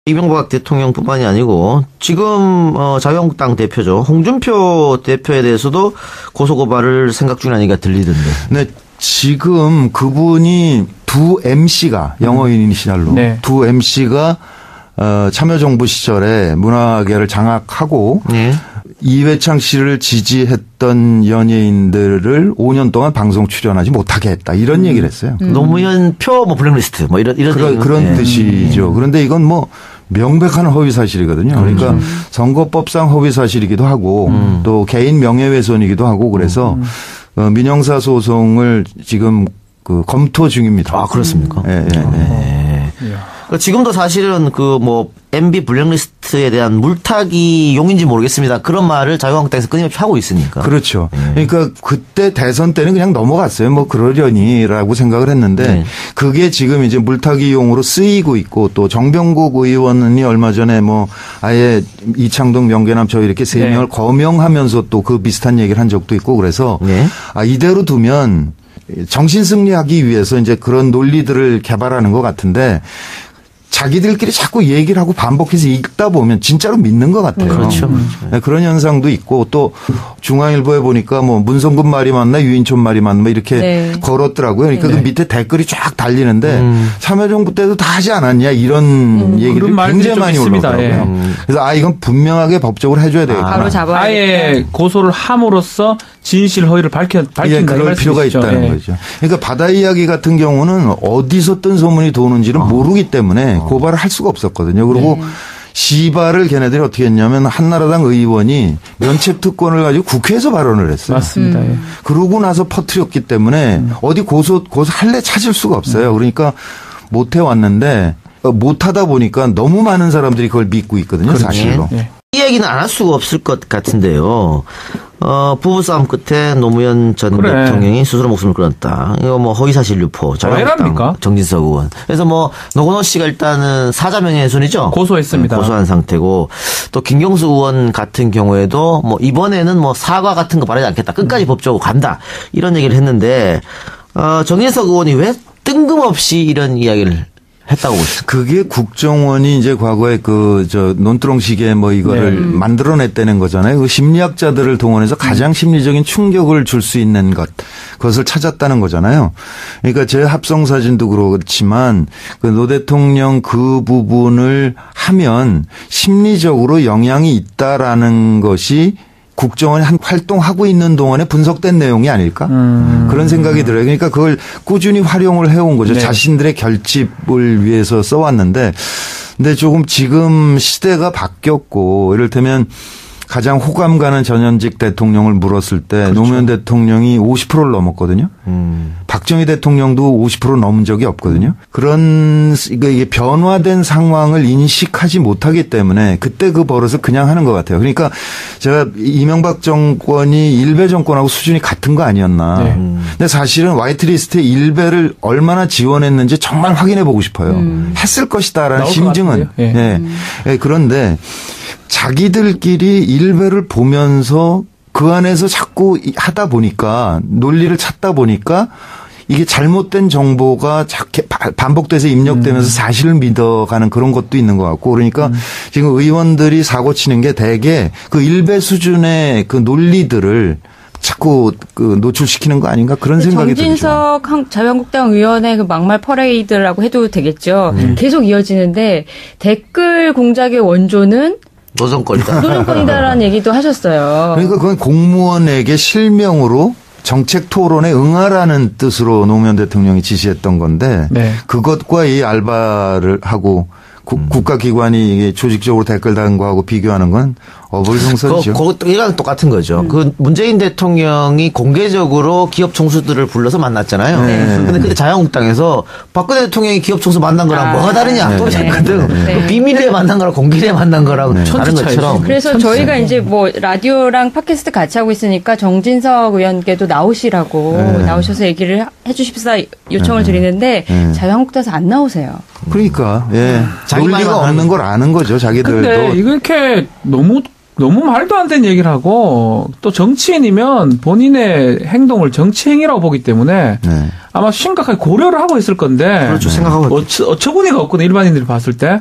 이명박 대통령뿐만이 아니고 지금 자유한국당 대표죠. 홍준표 대표에 대해서도 고소고발을 생각 중이라는 얘기가 들리던데. 네, 지금 그분이 두 MC가 영어인인 시절로 네. 두 MC가 참여정부 시절에 문화계를 장악하고 네. 이회창 씨를 지지했던 연예인들을 5년 동안 방송 출연하지 못하게 했다. 이런 얘기를 했어요. 노무현 표 블랙리스트 이런 그런 네. 뜻이죠. 그런데 이건 명백한 허위 사실이거든요. 그러니까 선거법상 허위 사실이기도 하고 또 개인 명예훼손이기도 하고 그래서 민형사 소송을 지금 검토 중입니다. 아, 그렇습니까? 예, 예, 예. 지금도 사실은 MB 블랙리스트에 대한 물타기 용인지 모르겠습니다. 그런 말을 자유한국당에서 끊임없이 하고 있으니까. 그렇죠. 그러니까 그때 대선 때는 그냥 넘어갔어요. 그러려니라고 생각을 했는데 네. 그게 지금 이제 물타기용으로 쓰이고 있고 또 정병국 의원이 얼마 전에 아예 이창동, 명계남 저 이렇게 세 명을 거명하면서 또 그 비슷한 얘기를 한 적도 있고 그래서 네. 이대로 두면 정신 승리하기 위해서 이제 그런 논리들을 개발하는 것 같은데 자기들끼리 자꾸 얘기를 하고 반복해서 읽다 보면 진짜로 믿는 것 같아요. 그렇죠. 네, 그런 현상도 있고 또 중앙일보에 보니까 문성근 말이 맞나 유인촌 말이 맞나 이렇게 걸었더라고요. 그러니까 그 밑에 댓글이 쫙 달리는데 참여정부 때도 다 하지 않았냐 이런 얘기를 굉장히 많이 올라오더라고요. 그래서 이건 분명하게 법적으로 해줘야 되겠다. 바로 잡아야 아예 고소를 함으로써 진실 허위를 밝힌다. 그럴 필요가 있다는 거죠. 그러니까 바다 이야기 같은 경우는 어디서 뜬 소문이 도는지를 모르기 때문에 고발을 할 수가 없었거든요. 그리고 시발을 걔네들이 어떻게 했냐면 한나라당 의원이 면책특권을 가지고 국회에서 발언을 했어요. 맞습니다. 그러고 나서 퍼뜨렸기 때문에 어디 고소할래 찾을 수가 없어요. 그러니까 못 해왔는데 못하다 보니까 너무 많은 사람들이 그걸 믿고 있거든요. 사실로. 이 얘기는 안 할 수가 없을 것 같은데요. 부부싸움 끝에 노무현 전 대통령이 스스로 목숨을 끊었다. 이거 허위사실 유포. 왜랍니까? 정진석 의원. 그래서 노건호 씨가 일단은 사자명예훼손이죠. 고소했습니다. 고소한 상태고 또 김경수 의원 같은 경우에도 이번에는 사과 같은 거 바라지 않겠다. 끝까지 법적으로 간다. 이런 얘기를 했는데 정진석 의원이 왜 뜬금없이 이런 이야기를 했다고 보시죠. 그게 국정원이 이제 과거에 논두렁식에 이거를 만들어냈다는 거잖아요. 그 심리학자들을 동원해서 가장 심리적인 충격을 줄 수 있는 그것을 찾았다는 거잖아요. 그러니까 제 합성 사진도 그렇지만 노 대통령 그 부분을 하면 심리적으로 영향이 있다라는 것이 국정원이 활동하고 있는 동안에 분석된 내용이 아닐까? 그런 생각이 들어요. 그러니까 그걸 꾸준히 활용을 해온 거죠. 자신들의 결집을 위해서 써왔는데 근데 조금 지금 시대가 바뀌었고 이를테면 가장 호감 가는 전현직 대통령을 물었을 때 노무현 대통령이 50%를 넘었거든요. 박정희 대통령도 50% 넘은 적이 없거든요. 이게 변화된 상황을 인식하지 못하기 때문에 그때 그 버릇을 그냥 하는 것 같아요. 그러니까 제가 이명박 정권이 일베 정권하고 수준이 같은 거 아니었나. 근데 사실은 화이트리스트의 일베를 얼마나 지원했는지 정말 확인해 보고 싶어요. 했을 것이다라는 심증은. 그런데 자기들끼리 일베를 보면서 그 안에서 자꾸 하다 보니까 논리를 찾다 보니까 이게 잘못된 정보가 반복돼서 입력되면서 사실을 믿어가는 그런 것도 있는 것 같고 그러니까 지금 의원들이 사고 치는 게 대개 그 일베 수준의 그 논리들을 자꾸 노출시키는 거 아닌가 그런 생각이 들죠. 정진석 자유한국당 의원의 그 막말 퍼레이드라고 해도 되겠죠. 계속 이어지는데 댓글 공작의 원조는 노정권이다라는 얘기도 하셨어요. 그러니까 그건 공무원에게 실명으로 정책 토론에 응하라는 뜻으로 노무현 대통령이 지시했던 건데 그것과 이 알바를 하고 국가기관이 조직적으로 댓글 다는 거하고 비교하는 건 어불성설이죠. 이랑 똑같은 거죠. 문재인 대통령이 공개적으로 기업 총수들을 불러서 만났잖아요. 근데 그때 자유한국당에서 박근혜 대통령이 기업 총수 만난 거랑 뭐가 다르냐 또 했거든. 비밀리에 만난 거랑 공개리에 만난 거랑 다른 것처럼. 그래서 저희가 이제 라디오랑 팟캐스트 같이 하고 있으니까 정진석 의원께도 나오시라고 나오셔서 얘기를 해주십사 요청을 드리는데 자유한국당에서 안 나오세요. 그러니까 논리가 없는 걸 아는 거죠. 자기들도. 근데 이렇게 너무 말도 안 되는 얘기를 하고 또 정치인이면 본인의 행동을 정치 행위라고 보기 때문에 아마 심각하게 고려를 하고 있을 건데 그렇죠. 생각하고 어처구니가 없거든 일반인들이 봤을 때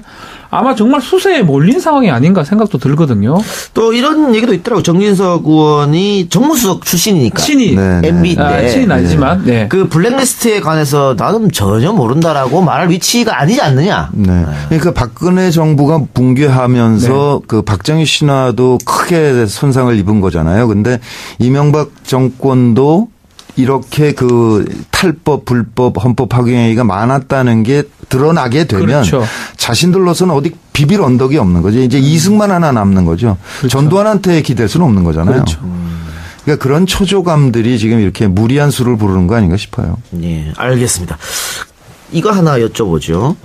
아마 정말 수세에 몰린 상황이 아닌가 생각도 들거든요. 또 이런 얘기도 있더라고요. 정진석 의원이 정무수석 출신이니까. 친이. MB 때. 친이는 아니지만. 네. 그 블랙리스트에 관해서 나는 전혀 모른다라고 말할 위치가 아니지 않느냐. 네. 그러니까 박근혜 정부가 붕괴하면서 그 박정희 신화도 크게 손상을 입은 거잖아요. 근데 이명박 정권도 이렇게 그 탈법, 불법, 헌법 파괴행위가 많았다는 게 드러나게 되면 그렇죠. 자신들로서는 어디 비빌 언덕이 없는 거죠. 이제 이승만 하나 남는 거죠. 그렇죠. 전두환한테 기댈 수는 없는 거잖아요. 그렇죠. 그러니까 그런 초조감들이 지금 이렇게 무리한 수를 부르는 거 아닌가 싶어요. 예, 알겠습니다. 이거 하나 여쭤보죠.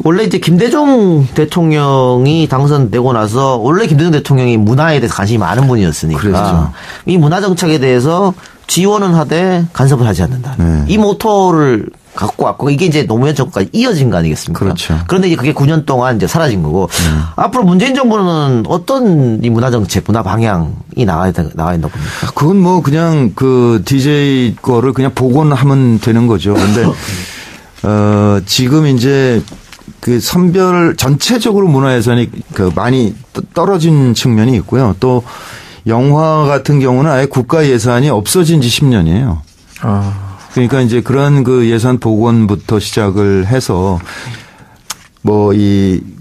원래 이제 김대중 대통령이 당선되고 나서 원래 김대중 대통령이 문화에 대해서 관심이 많은 분이었으니까 그렇죠. 이 문화 정책에 대해서 지원은 하되 간섭을 하지 않는다. 네. 이 모토를 갖고 왔고 이게 이제 노무현 정권까지 이어진 거 아니겠습니까? 그렇죠. 그런데 이제 그게 9년 동안 이제 사라진 거고 앞으로 문재인 정부는 어떤 이 문화 정책, 문화 방향이 나와야 된다고 봅니까? 그건 뭐 그냥 그 DJ 거를 그냥 복원하면 되는 거죠. 근데 지금 이제 그 선별 전체적으로 문화 예산이 그 많이 떨어진 측면이 있고요. 또 영화 같은 경우는 아예 국가 예산이 없어진 지 10년이에요. 그러니까 이제 그런 그 예산 복원부터 시작을 해서 뭐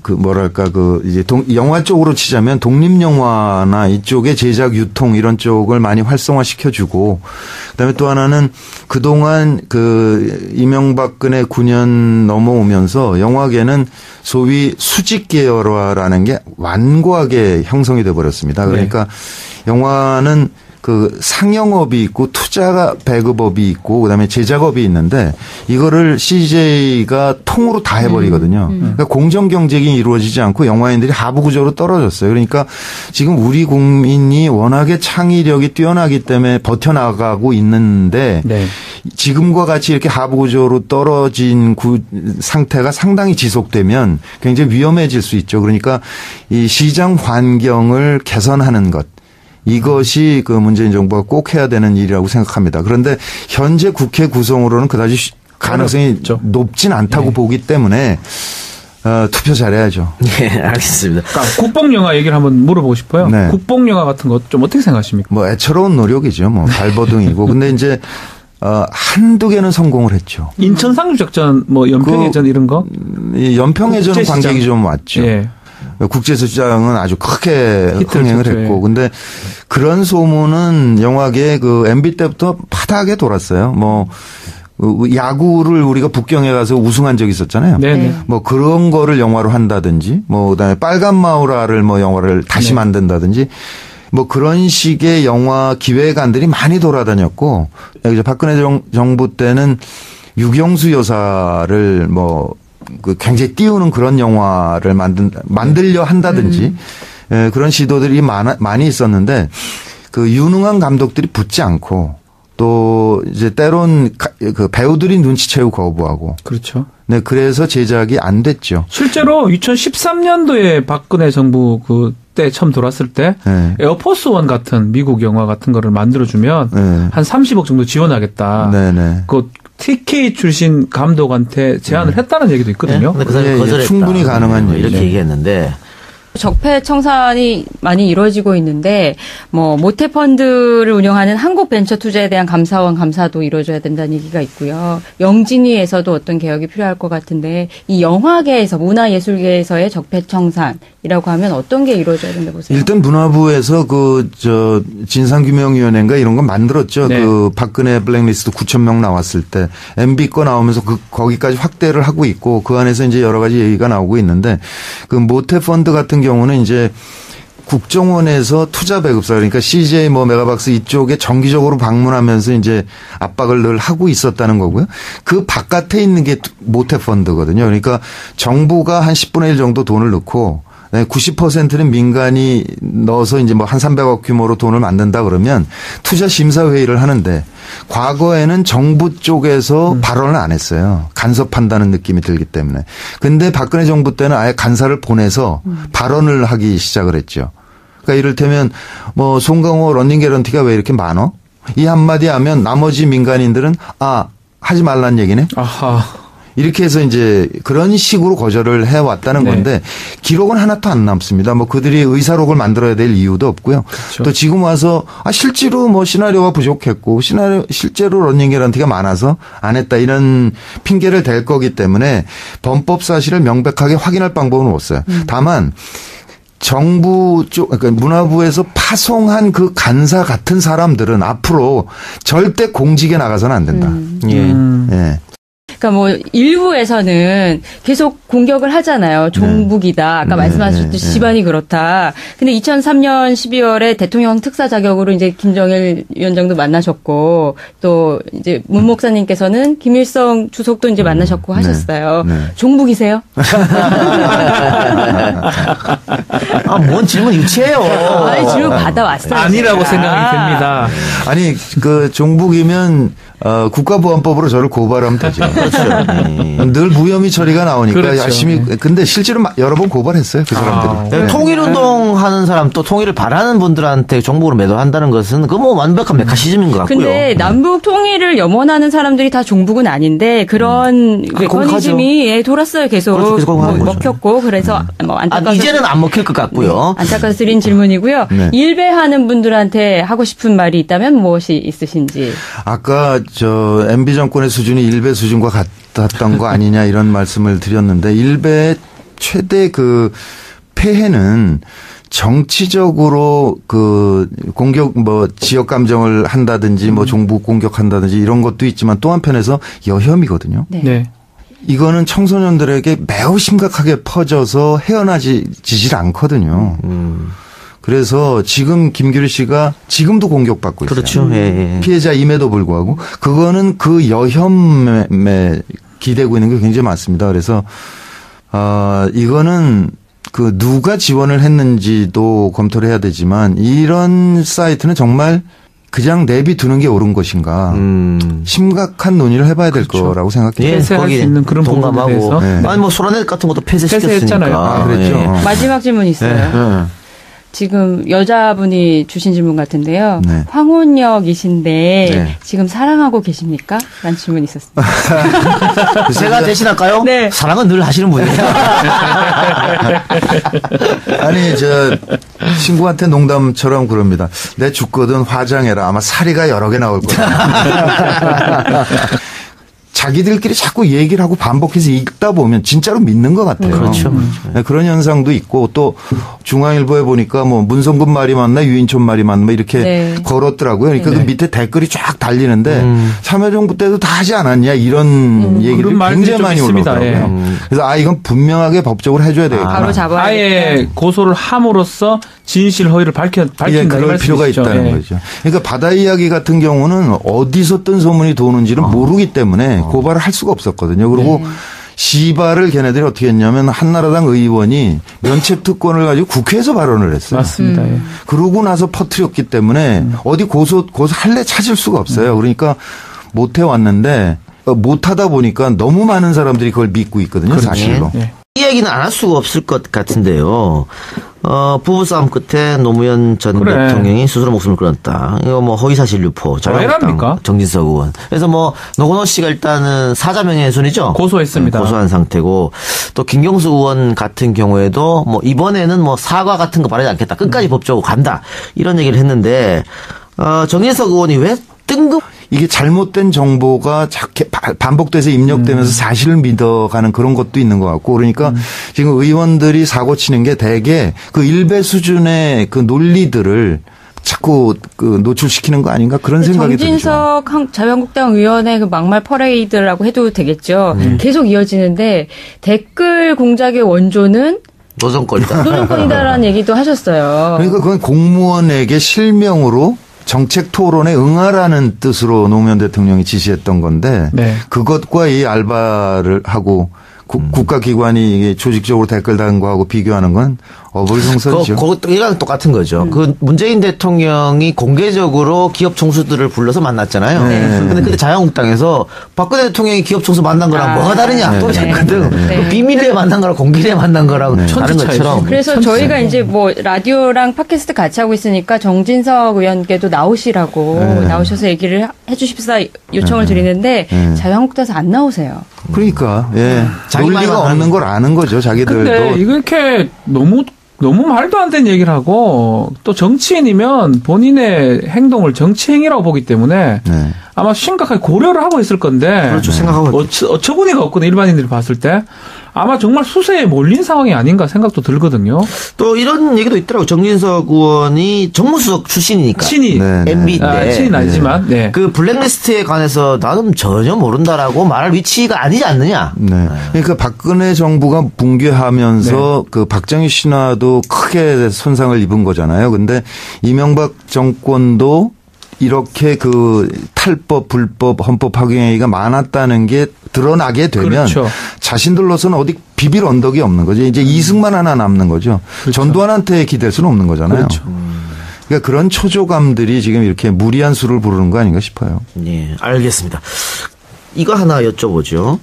그 뭐랄까 그 이제 영화 쪽으로 치자면 독립영화나 이쪽의 제작 유통 이런 쪽을 많이 활성화시켜주고 그다음에 또 하나는 그동안 그 이명박근혜 9년 넘어오면서 영화계는 소위 수직 계열화라는 게 완고하게 형성이 돼 버렸습니다. 그러니까 영화는 그 상영업이 있고 투자 배급업이 있고 그다음에 제작업이 있는데 이거를 CJ가 통으로 다 해버리거든요. 그러니까 공정 경쟁이 이루어지지 않고 영화인들이 하부 구조로 떨어졌어요. 그러니까 지금 우리 국민이 워낙에 창의력이 뛰어나기 때문에 버텨나가고 있는데 네. 지금과 같이 이렇게 하부 구조로 떨어진 상태가 상당히 지속되면 굉장히 위험해질 수 있죠. 그러니까 이 시장 환경을 개선하는 것. 이것이 그 문재인 정부가 꼭 해야 되는 일이라고 생각합니다. 그런데 현재 국회 구성으로는 그다지 가능성이 높진 않다고 보기 때문에 투표 잘해야죠. 네, 알겠습니다. 그러니까 국뽕영화 얘기를 한번 물어보고 싶어요. 네. 국뽕영화 같은 것 좀 어떻게 생각하십니까? 뭐 애처로운 노력이죠. 뭐 발버둥이고. 근데 이제 한두 개는 성공을 했죠. 인천 상륙작전, 뭐 연평해전 이런 거? 연평해전은 관객이 좀 왔죠. 예. 국제시장은 아주 크게 흥행을 쳤죠. 했고, 근데 그런 소문은 영화계 그 MB 때부터 파다하게 돌았어요. 뭐 야구를 우리가 북경에 가서 우승한 적이 있었잖아요. 네네. 뭐 그런 거를 영화로 한다든지, 뭐 그다음에 빨간 마우라를 뭐 영화를 다시 네. 만든다든지. 뭐 그런 식의 영화 기획안들이 많이 돌아다녔고, 박근혜 정부 때는 유경수 여사를 뭐 그 굉장히 띄우는 그런 영화를 만들려 한다든지 그런 시도들이 많이 있었는데 그 유능한 감독들이 붙지 않고 또 이제 때론 그 배우들이 눈치채고 거부하고. 그렇죠. 네, 그래서 제작이 안 됐죠. 실제로 2013년도에 박근혜 정부 그때 처음 들어왔을 때 네. 에어포스 원 같은 미국 영화 같은 거를 만들어주면 네. 한 30억 정도 지원하겠다. 네네. 그 TK 출신 감독한테 제안을 했다는 얘기도 있거든요. 네? 근데 그 사람이 거절했다. 충분히 가능한 이렇게 얘기죠. 얘기했는데. 적폐청산이 많이 이루어지고 있는데 뭐 모태펀드를 운영하는 한국벤처투자에 대한 감사원 감사도 이루어져야 된다는 얘기가 있고요. 영진위에서도 어떤 개혁이 필요할 것 같은데 이 영화계에서 문화예술계에서의 적폐청산이라고 하면 어떤 게 이루어져야 된다고 보세요? 일단 문화부에서 진상규명위원회인가 이런 거 만들었죠. 네. 그 박근혜 블랙리스트 9,000명 나왔을 때 MB 거 나오면서 거기까지 확대를 하고 있고 그 안에서 이제 여러 가지 얘기가 나오고 있는데 그 모태펀드 같은 경우는 이제 국정원에서 투자 배급사 그러니까 CJ 뭐 메가박스 이쪽에 정기적으로 방문하면서 이제 압박을 늘 하고 있었다는 거고요. 그 바깥에 있는 게 모태펀드거든요. 그러니까 정부가 한 10분의 1 정도 돈을 넣고 90%는 민간이 넣어서 이제 뭐 한 300억 규모로 돈을 만든다 그러면 투자 심사 회의를 하는데 과거에는 정부 쪽에서 발언을 안 했어요. 간섭한다는 느낌이 들기 때문에. 근데 박근혜 정부 때는 아예 간사를 보내서 발언을 하기 시작을 했죠. 그러니까 이를테면 뭐 송강호 런닝 개런티가 왜 이렇게 많어? 이 한마디 하면 나머지 민간인들은 하지 말란 얘기네. 아하. 이렇게 해서 이제 그런 식으로 거절을 해왔다는 네. 건데 기록은 하나도 안 남습니다. 뭐 그들이 의사록을 만들어야 될 이유도 없고요. 그렇죠. 또 지금 와서 실제로 뭐 시나리오가 부족했고 실제로 러닝 개런티가 많아서 안 했다 이런 핑계를 댈 거기 때문에 범법 사실을 명백하게 확인할 방법은 없어요. 다만 정부 쪽, 그러니까 문화부에서 파송한 그 간사 같은 사람들은 앞으로 절대 공직에 나가서는 안 된다. 예. 그러니까 뭐 일부에서는 계속 공격을 하잖아요. 종북이다. 아까 말씀하셨듯이 집안이 그렇다. 근데 2003년 12월에 대통령 특사 자격으로 이제 김정일 위원장도 만나셨고 또 이제 문 목사님께서는 김일성 주석도 이제 만나셨고 하셨어요. 네. 종북이세요? 뭔 질문 유치해요. 아니, 질문 받아왔어요. 아니라고 제가. 생각이 됩니다. 아니 그 종북이면 국가보안법으로 저를 고발하면 되죠. 늘 무혐의 처리가 나오니까 그렇죠. 열심히. 근데 실제로 여러 번 고발했어요 그 사람들이. 네. 통일운동 하는 사람 또 통일을 바라는 분들한테 종북으로 매도한다는 것은 그 뭐 완벽한 메카시즘인 것 같고요. 근데 남북 통일을 염원하는 사람들이 다 종북은 아닌데 그런 메커니즘이 돌았어요. 계속 그렇죠. 계속 하는 거죠. 먹혔고 그래서 뭐 안타까워서 이제는 안 먹힐 것 같고요. 안타까워서 드린 질문이고요. 네. 일배하는 분들한테 하고 싶은 말이 있다면 무엇이 있으신지. 아까 저 MB 정권의 수준이 일베 수준과 같았던 거 아니냐 이런 말씀을 드렸는데 일베의 최대 그 폐해는 정치적으로 그 공격 뭐 지역 감정을 한다든지 뭐 종북 공격한다든지 이런 것도 있지만 또 한편에서 여혐이거든요. 네. 네. 이거는 청소년들에게 매우 심각하게 퍼져서 헤어나지질 않거든요. 그래서 지금 김규리 씨가 지금도 공격받고 있어요. 그렇죠. 예. 피해자임에도 불구하고 그거는 그 여혐에 기대고 있는 게 굉장히 많습니다. 그래서 이거는 그 누가 지원을 했는지도 검토를 해야 되지만 이런 사이트는 정말 그냥 내비두는 게 옳은 것인가 심각한 논의를 해봐야 될 거라고 생각해요. 폐쇄할 수 있는 그런 부분에 동감하고. 대해서. 네. 아니 뭐 소라넷 같은 것도 폐쇄시켰으니까. 폐쇄했잖아요. 아, 그랬죠. 예. 마지막 질문 있어요. 지금 여자분이 주신 질문 같은데요. 네. 황혼역이신데 네. 지금 사랑하고 계십니까? 라는 질문이 있었습니다. 제가 대신할까요? 네. 사랑은 늘 하시는 분이에요. 아니 저 친구한테 농담처럼 그럽니다. 내 죽거든 화장해라. 아마 사리가 여러 개 나올 거야. 자기들끼리 자꾸 얘기를 하고 반복해서 읽다 보면 진짜로 믿는 것 같아요. 그렇죠. 네, 그런 현상도 있고 또 중앙일보에 보니까 뭐 문성근 말이 맞나 유인촌 말이 맞나 이렇게 네. 걸었더라고요. 그러니까 네. 그 밑에 댓글이 쫙 달리는데 참여정부 때도 다 하지 않았냐 이런 얘기를 그런 말들이 굉장히 좀 많이 있습니다. 올라오더라고요. 그래서 이건 분명하게 법적으로 해줘야 되겠다. 바로 잡아야 아예 고소를 함으로써 진실 허위를 밝힌다. 예, 이 그럴 필요가 말씀이시죠. 있다는 예. 거죠. 그러니까 바다 이야기 같은 경우는 어디서 뜬 소문이 도는지를 모르기 때문에 고발을 할 수가 없었거든요. 그리고 시발을 걔네들이 어떻게 했냐면 한나라당 의원이 면책특권을 가지고 국회에서 발언을 했어요. 맞습니다. 예. 그러고 나서 퍼뜨렸기 때문에 어디 고소할래 찾을 수가 없어요. 그러니까 못 해왔는데 못 하다 보니까 너무 많은 사람들이 그걸 믿고 있거든요. 사실로. 예. 이 얘기는 안 할 수가 없을 것 같은데요. 부부싸움 끝에 노무현 전 그래. 대통령이 스스로 목숨을 끊었다. 이거 뭐 허위사실 유포, 왜랍니까? 자유한국당 정진석 의원. 그래서 뭐 노건호 씨가 일단은 사자명예훼손이죠. 고소했습니다. 고소한 상태고 또 김경수 의원 같은 경우에도 뭐 이번에는 뭐 사과 같은 거 바라지 않겠다. 끝까지 법적으로 간다. 이런 얘기를 했는데 정진석 의원이 왜 뜬금 이게 잘못된 정보가 반복돼서 입력되면서 사실을 믿어가는 그런 것도 있는 것 같고 그러니까 지금 의원들이 사고 치는 게 대개 그 일배 수준의 그 논리들을 자꾸 그 노출시키는 거 아닌가 그런 생각이 들죠. 정진석 자유한국당 의원의 그 막말 퍼레이드라고 해도 되겠죠. 계속 이어지는데 댓글 공작의 원조는 노정권이다. 노정권이다라는 얘기도 하셨어요. 그러니까 그건 공무원에게 실명으로 정책 토론에 응하라는 뜻으로 노무현 대통령이 지시했던 건데 네. 그것과 이 알바를 하고 국가기관이 조직적으로 댓글 다는 거하고 비교하는 건 어불성설이죠. 이랑 똑같은 거죠. 그 문재인 대통령이 공개적으로 기업 총수들을 불러서 만났잖아요. 근데 그때 자유한국당에서 박근혜 대통령이 기업 총수 만난 거랑 뭐가 다르냐 또 했거든. 그 비밀리에 만난 거랑 공개리에 만난 거랑 다른 것처럼. 그래서 저희가 이제 뭐 라디오랑 팟캐스트 같이 하고 있으니까 정진석 의원께도 나오시라고 나오셔서 얘기를 해주십사 요청을 드리는데 자유한국당에서 안 나오세요. 그러니까 자기만이 논리가 없는 걸 아는 거죠. 자기들도. 근데 이렇게 너무 말도 안 되는 얘기를 하고 또 정치인이면 본인의 행동을 정치 행위라고 보기 때문에 아마 심각하게 고려를 하고 있을 건데 그렇죠. 생각하고 어처구니가 없거든. 일반인들이 봤을 때 아마 정말 수세에 몰린 상황이 아닌가 생각도 들거든요. 또 이런 얘기도 있더라고요. 정진석 의원이 정무수석 출신이니까. 친이. MB 때. 친은 아니지만. 네. 그 블랙리스트에 관해서 나는 전혀 모른다라고 말할 위치가 아니지 않느냐. 네. 그러니까 박근혜 정부가 붕괴하면서 그 박정희 신화도 크게 손상을 입은 거잖아요. 근데 이명박 정권도 이렇게 그 탈법, 불법, 헌법 파괴행위가 많았다는 게 드러나게 되면 그렇죠. 자신들로서는 어디 비빌 언덕이 없는 거죠. 이제 이승만 하나 남는 거죠. 그렇죠. 전두환한테 기댈 수는 없는 거잖아요. 그렇죠. 그러니까 그런 초조감들이 지금 이렇게 무리한 수를 부르는 거 아닌가 싶어요. 예, 알겠습니다. 이거 하나 여쭤보죠.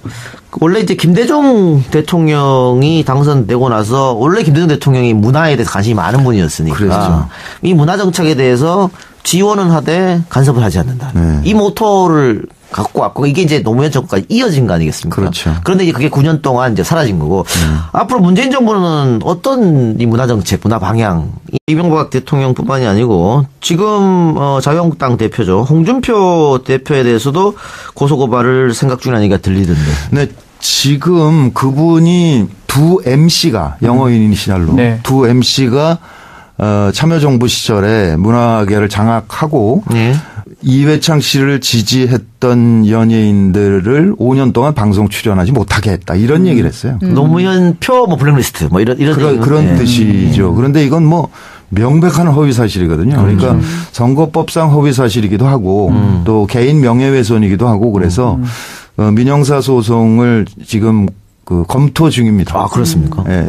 원래 이제 김대중 대통령이 당선되고 나서 원래 김대중 대통령이 문화에 대해서 관심이 많은 분이었으니까 그렇죠. 이 문화 정책에 대해서 지원은 하되 간섭을 하지 않는다. 이 모토를 갖고 왔고 이게 이제 노무현 정권까지 이어진 거 아니겠습니까? 그렇죠. 그런데 이제 그게 9년 동안 이제 사라진 거고 앞으로 문재인 정부는 어떤 이 문화 정책, 문화 방향 이명박 대통령뿐만이 아니고 지금 자유한국당 대표죠. 홍준표 대표에 대해서도 고소고발을 생각 중인 아니가 들리던데. 네, 지금 그분이 두 MC가 영어인인 시절로 두 MC가 참여정부 시절에 문화계를 장악하고 이회창 씨를 지지했던 연예인들을 5년 동안 방송 출연하지 못하게 했다. 이런 얘기를 했어요. 노무현 표 뭐 블랙리스트 뭐 이런 그런 뜻이죠. 그런데 이건 뭐 명백한 허위 사실이거든요. 그러니까 선거법상 허위 사실이기도 하고 또 개인 명예훼손이기도 하고 그래서 민형사 소송을 지금 그 검토 중입니다. 아, 그렇습니까? 네.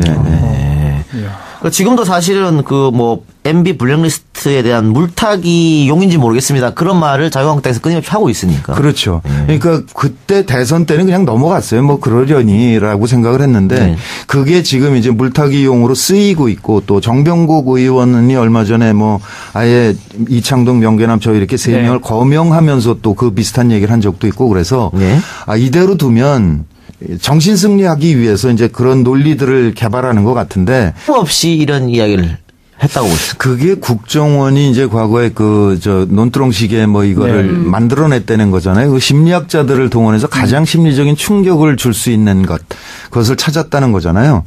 지금도 사실은 그 뭐 MB 블랙리스트에 대한 물타기 용인지 모르겠습니다. 그런 말을 자유한국당에서 끊임없이 하고 있으니까. 그렇죠. 그러니까 그때 대선 때는 그냥 넘어갔어요. 뭐 그러려니라고 생각을 했는데 그게 지금 이제 물타기용으로 쓰이고 있고 또 정병국 의원이 얼마 전에 뭐 아예 이창동 명계남 저 이렇게 세 명을 거명하면서 또 그 비슷한 얘기를 한 적도 있고 그래서 이대로 두면 정신 승리하기 위해서 이제 그런 논리들을 개발하는 것 같은데 없이 이런 이야기를 했다고 보시죠. 그게 국정원이 이제 과거에 논두렁식에 뭐 이거를 만들어냈다는 거잖아요. 그 심리학자들을 동원해서 가장 심리적인 충격을 줄 수 있는 그것을 찾았다는 거잖아요.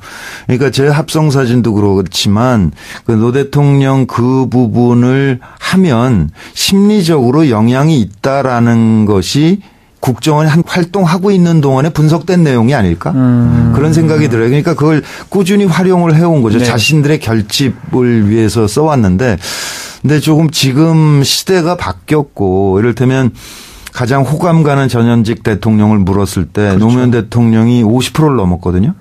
그러니까 제 합성 사진도 그렇지만 그 노 대통령 그 부분을 하면 심리적으로 영향이 있다라는 것이 국정원이 활동하고 있는 동안에 분석된 내용이 아닐까? 그런 생각이 들어요. 그러니까 그걸 꾸준히 활용을 해온 거죠. 자신들의 결집을 위해서 써왔는데 근데 조금 지금 시대가 바뀌었고 이를테면 가장 호감 가는 전현직 대통령을 물었을 때 노무현 대통령이 50%를 넘었거든요.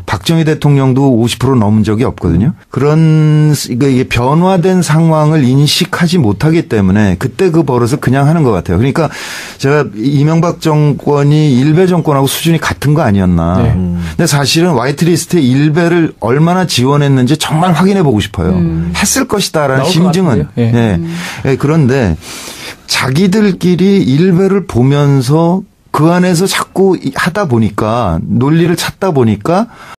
박정희 대통령도 50% 넘은 적이 없거든요. 그런 이게 변화된 상황을 인식하지 못하기 때문에 그때 그 버릇을 그냥 하는 것 같아요. 그러니까 제가 이명박 정권이 일베 정권하고 수준이 같은 거 아니었나. 근데 사실은 화이트리스트의 일베를 얼마나 지원했는지 정말 확인해 보고 싶어요. 했을 것이다라는 심증은. 그런데 자기들끼리 일베를 보면서 그 안에서 자꾸 하다 보니까 논리를 찾다 보니까